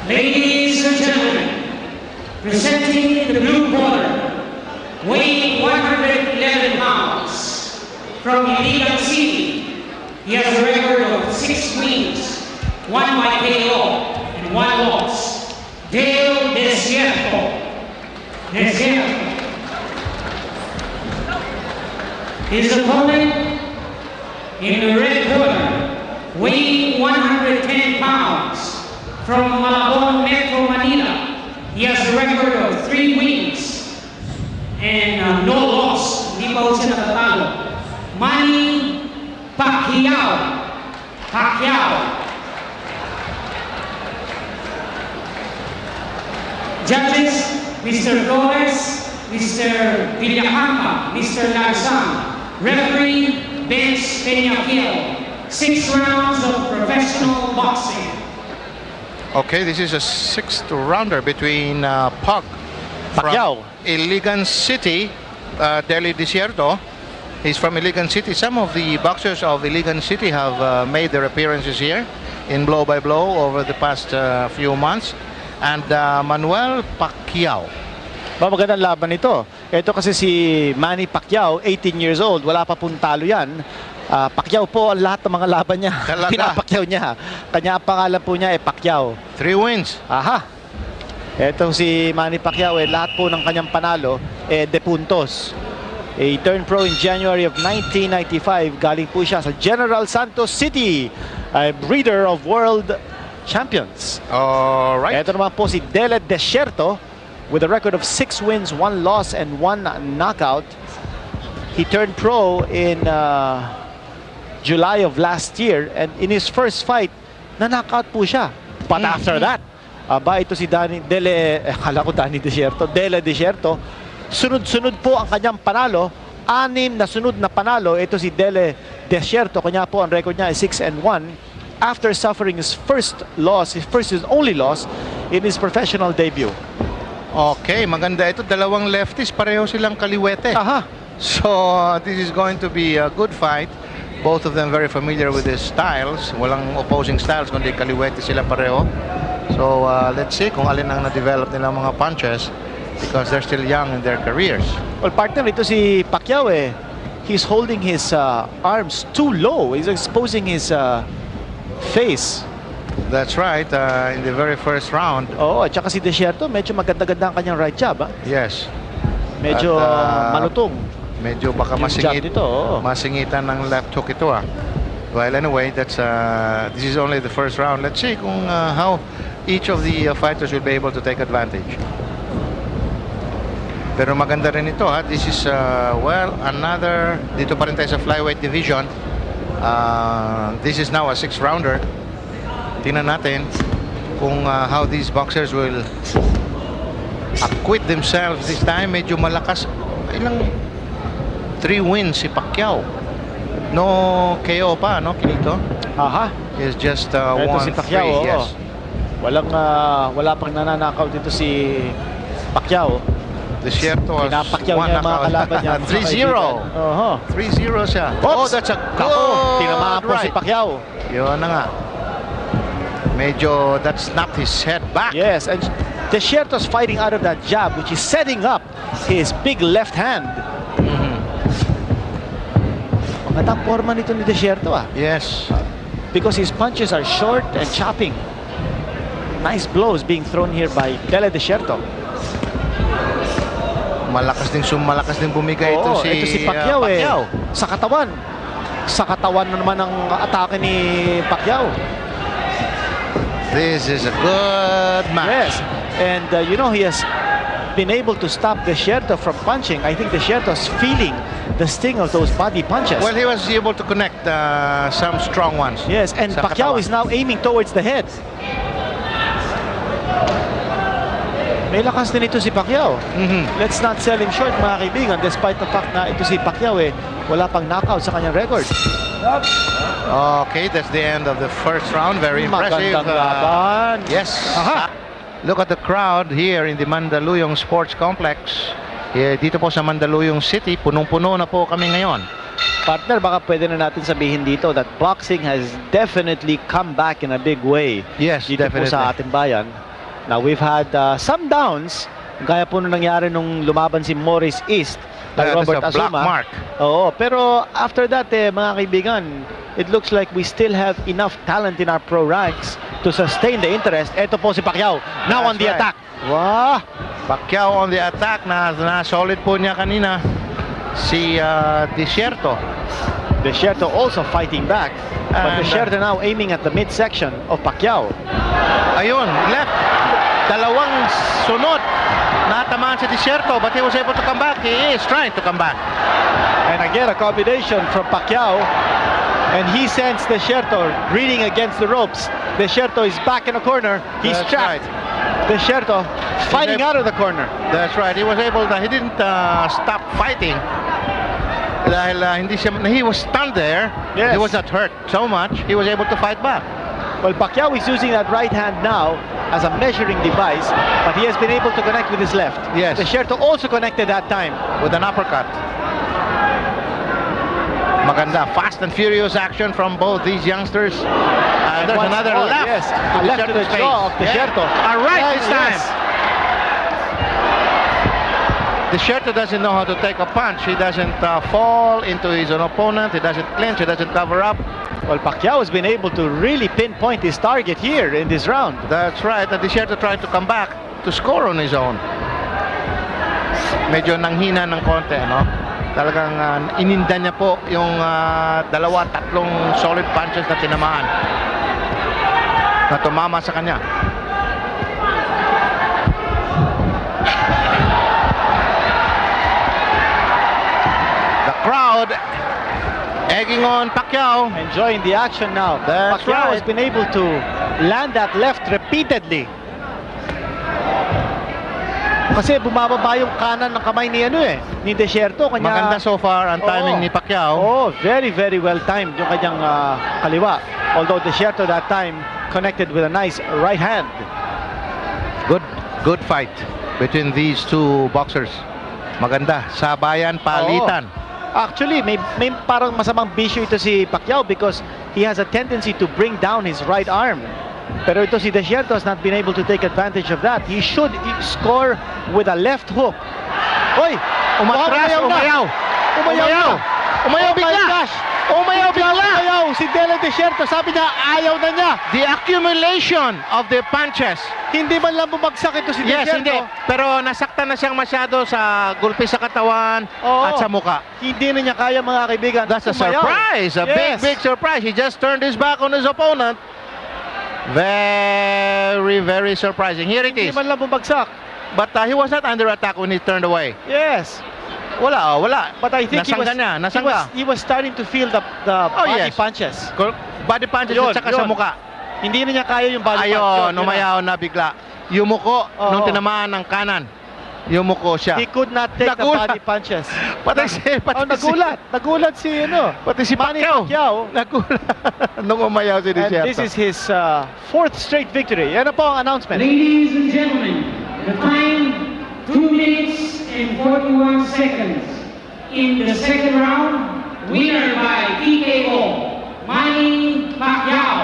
Ladies and gentlemen, presenting the blue corner, weighing 111 pounds, from Iligan City, he has a record of 6 wins, 1 by KO, and 1 loss. Dale Desierto. His opponent in the red corner, weighing 110 pounds, from Malabon, Metro Manila. He has a record of 3 wins and no loss. Hindi pa siya natatalo. Manny Pacquiao. Judges, Mr. Flores, Mr. Villacampa, Mr. Larzan. Referee, Benz Peñafiel. 6 rounds of professional boxing. Okay, this is a 6th rounder between Pacquiao. from Iligan City, Dele Desierto. He's from Iligan City. Some of the boxers of Iligan City have made their appearances here in blow by blow over the past few months. And Manuel Pacquiao. Magandang laban ito. Ito kasi si Manny Pacquiao, 18 years old. Wala pa pong talo yan. Pacquiao po ang lahat ng mga laban niya. Pinapacquiao niya. Kanya ang pangalan po niya Pacquiao. 3 wins. Aha. Etong si Manny Pacquiao, lahat po ng kanyang panalo de puntos. He turned pro in January of 1995. Galing po siya sa General Santos City, a breeder of world champions. All right. Ito naman po si Dele Desierto with a record of 6 wins, 1 loss, and 1 knockout. He turned pro in July of last year, and in his first fight, na-knockout po siya. But after that, ito si Dele Desierto, sunod-sunod po ang kanyang panalo. 6 na sunod na panalo. Ito si Dele Desierto, kanya po ang record niya ay 6-1 after suffering his his only loss in his professional debut. Okay, maganda ito. Dalawang lefties, pareho silang kaliwete. Aha. So this is going to be a good fight. Both of them very familiar with their styles. Walang opposing styles, kundi kaliwete sila pareho. So let's see kung alin ang na-develop nilang mga punches because they're still young in their careers. Well, partner, ito si Pacquiao he's holding his arms too low. He's exposing his face. That's right, in the very first round. Oo, at saka si Desierto, medyo maganda-ganda ang kanyang right jab. Yes. Medyo malutong. Medyo baka Yung jab nito, masingitan ng left hook ito. Well, anyway, this is only the first round. Let's see kung how each of the fighters will be able to take advantage. Pero maganda rin ito. This is, well, another, dito pa rin tayo sa flyweight division. This is now a 6th rounder. Tingnan natin kung how these boxers will acquit themselves this time. Medyo malakas. Ilang 3 wins si Pacquiao. No KO pa, no, Kinito? Aha. Is just Ito won si Pacquiao. 3, yes. Wala pang nananakaw dito si Pacquiao. Desierto was Pinapacquiao one niya mga kalaban niya. 3-0. 3-0 siya. Oh, that's a good tinamaan po si right. Pacquiao. Yun na nga. Medyo that snapped his head back. Yes, and Desierto's fighting out of that jab, which is setting up his big left hand. Magandang forma nito ni Desierto. Yes. Because his punches are short and chopping. Nice blows being thrown here by Dele Desierto. Malakas din bumigay ito si Pacquiao. Sa katawan. Sa katawan na naman ang atake ni Pacquiao. This is a good match. Yes, and he has been able to stop Desierto from punching. I think Desierto's feeling the sting of those body punches. Well, he was able to connect some strong ones. Yes, and Pacquiao is now aiming towards the head. May lakas din ito si Pacquiao. Let's not sell him short, mga kaibigan, despite the fact na ito si Pacquiao wala pang knockout sa kanyang record. Okay, that's the end of the first round. Very impressive. Magandang laban. Yes. Look at the crowd here in the Mandaluyong Sports Complex. Dito po sa Mandaluyong City, punong-puno na po kami ngayon. Partner, baka pwede na natin sabihin dito that boxing has definitely come back in a big way. Yes, dito definitely. po sa ating bayan. Now we've had some downs, gaya po nung nangyari nung lumaban si Morris East kay That is Robert a black Azuma. mark. Oo, pero after that, mga kaibigan, it looks like we still have enough talent in our pro ranks to sustain the interest. Ito po si Pacquiao, now on That's the right. attack. Wow! Pacquiao on the attack, na solid po niya kanina si Desierto. Desierto also fighting back, but And, Desierto now aiming at the midsection of Pacquiao. Ayun, left. Dalawang sunod. Natamaan si Desierto, but he was able to come back. He is trying to come back. And again, a combination from Pacquiao, and he sends Desierto reading against the ropes. Desierto is back in the corner. He's That's trapped. right. Desierto fighting able- out of the corner. That's right. He was able to, he didn't stop fighting. Dahil he was stunned there. Yes. He was not hurt so much. He was able to fight back. Well, Pacquiao is using that right hand now as a measuring device, but he has been able to connect with his left. Yes. Desierto also connected that time. With an uppercut. Maganda. Fast and furious action from both these youngsters. And there's Once another more, left. yes. A left to the Desierto's jaw of face. Desierto. Yeah. All right, this time. Yes. Desierto doesn't know how to take a punch. He doesn't fall into his own opponent. He doesn't clinch. He doesn't cover up. Well, Pacquiao has been able to really pinpoint his target here in this round. That's right. And Desierto tried to come back to score on his own. Medyo nanghina ng konti, no? Talagang ininda niya po yung tatlong solid punches na tinamaan na tumama sa kanya. The crowd egging on Pacquiao. Enjoying the action now. That's Pacquiao has right. been able to land that left repeatedly. Kasi bumababa yung kanan ng kamay ni Desierto. Kanya, Maganda so far ang timing ni Pacquiao. Oh, very, very well timed yung kanyang kaliwa. Although Desierto that time connected with a nice right hand. Good fight between these two boxers. Maganda. Sabayan, palitan. Actually, may parang masamang bisyo ito si Pacquiao because he has a tendency to bring down his right arm. Pero ito si Desierto has not been able to take advantage of that. He should score with a left hook. Oy! Umatras, umayaw. Umayaw! Umayaw Oh my bigla. gosh! Umayaw bigla. Umayaw! Si Dele Desierto, sabi niya, ayaw na niya. The accumulation of the punches. Hindi man lang bumagsak ito si Yes, Desierto. hindi. Pero nasaktan na siyang masyado sa gulpi sa katawan Oo. at sa muka. Hindi na niya kaya, mga kaibigan. That's a Umayaw. surprise. A Yes. big surprise. He just turned his back on his opponent. Very, very surprising. Here it Hindi is. man lang bumagsak. But he was not under attack when he turned away. Yes. Wala. But I think Nasangga. he was starting to feel the body yes. punches. Body punches Yun, at saka sa yun. muka. Hindi na niya kaya yung body punch. Ayun, Yun, umayaw na bigla. Yumuko Oo. nung tinamaan ng kanan. Yumuko siya. He could not take Nagulat. the body punches. Nagulat si Pati si Manny Pacquiao. Nagulat. Nung umayaw si And Desierto. this is his fourth straight victory. Yan na po ang announcement. Ladies and gentlemen, the time 2 minutes and 41 seconds. In the second round, winner by TKO, Manny Pacquiao.